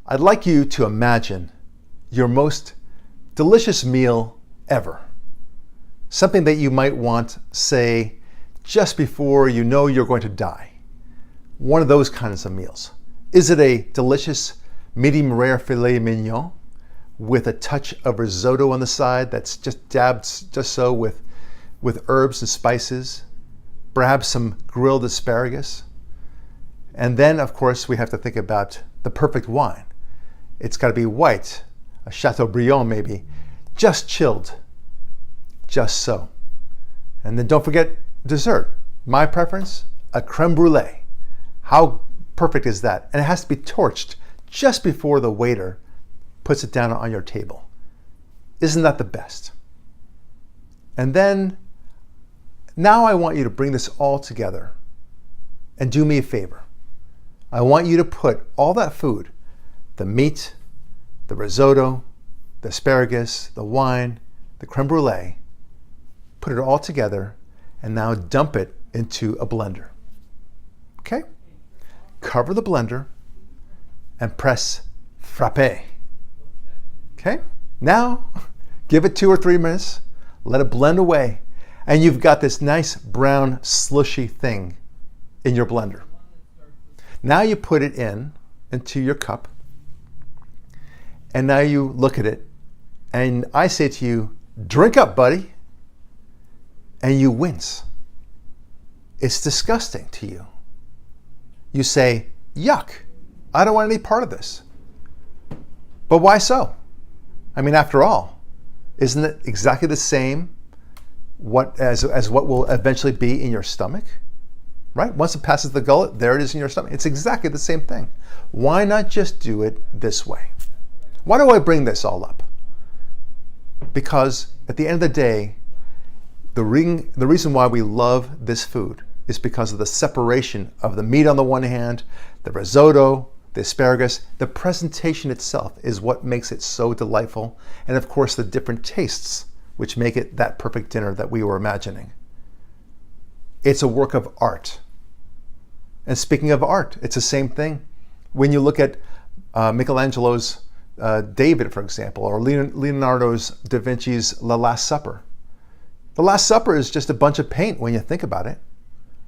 I'd like you to imagine your most delicious meal ever. Something that you might want, say, just before you know you're going to die. One of those kinds of meals. Is it a delicious medium rare filet mignon with a touch of risotto on the side that's just dabbed just so with herbs and spices? Perhaps some grilled asparagus? And then, of course, we have to think about the perfect wine. It's got to be white, a Chateaubriand maybe, just chilled, just so. And then don't forget dessert. My preference, a creme brulee. How perfect is that? And it has to be torched just before the waiter puts it down on your table. Isn't that the best? And then, now I want you to bring this all together and do me a favor. I want you to put all that food, the meat, the risotto, the asparagus, the wine, the creme brulee, put it all together and now dump it into a blender. Okay? Cover the blender and press frappe. Okay? Now, give it 2 or 3 minutes, let it blend away, and you've got this nice brown slushy thing in your blender. Now you put it into your cup, and now you look at it, and I say to you, drink up, buddy, and you wince. It's disgusting to you. You say, yuck, I don't want any part of this. But why so? I mean, after all, isn't it exactly the same as what will eventually be in your stomach? Right? Once it passes the gullet, there it is in your stomach. It's exactly the same thing. Why not just do it this way? Why do I bring this all up? Because at the end of the day, the reason why we love this food is because of the separation of the meat on the one hand, the risotto, the asparagus. The presentation itself is what makes it so delightful. And of course, the different tastes which make it that perfect dinner that we were imagining. It's a work of art. And speaking of art, it's the same thing. When you look at Michelangelo's David, for example, or Leonardo's Da Vinci's The Last Supper. The Last Supper is just a bunch of paint when you think about it.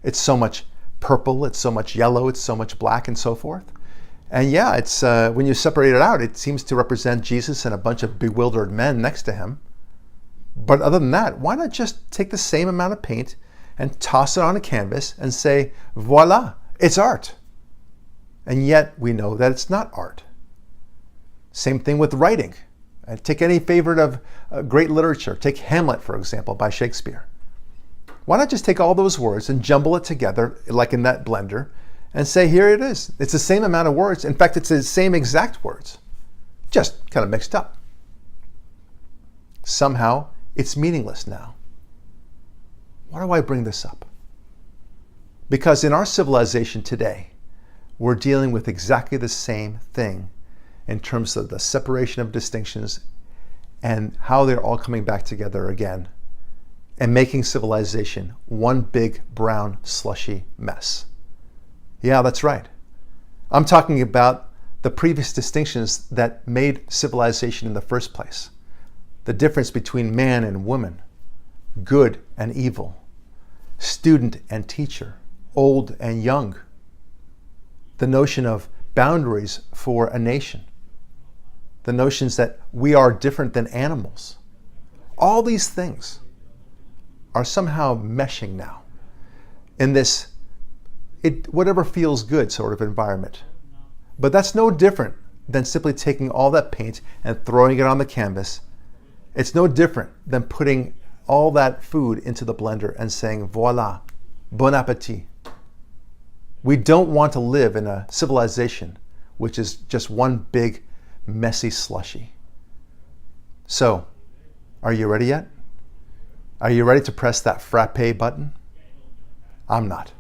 It's so much purple, it's so much yellow, it's so much black, and so forth. And yeah, it's when you separate it out, it seems to represent Jesus and a bunch of bewildered men next to him. But other than that, why not just take the same amount of paint and toss it on a canvas and say, voila, it's art. And yet we know that it's not art. Same thing with writing. Take any favorite of great literature. Take Hamlet, for example, by Shakespeare. Why not just take all those words and jumble it together, like in that blender, and say, here it is. It's the same amount of words. In fact, it's the same exact words, just kind of mixed up. Somehow, it's meaningless now. Why do I bring this up? Because in our civilization today, we're dealing with exactly the same thing in terms of the separation of distinctions and how they're all coming back together again and making civilization one big brown slushy mess. Yeah, that's right. I'm talking about the previous distinctions that made civilization in the first place. The difference between man and woman, good and evil, student and teacher, old and young. The notion of boundaries for a nation. The notions that we are different than animals. All these things are somehow meshing now in this whatever feels good sort of environment. But that's no different than simply taking all that paint and throwing it on the canvas. It's no different than putting all that food into the blender and saying, voila, bon appetit. We don't want to live in a civilization which is just one big, messy slushy. So, are you ready yet? Are you ready to press that frappe button? I'm not.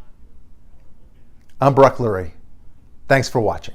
I'm Barak Lurie. Thanks for watching.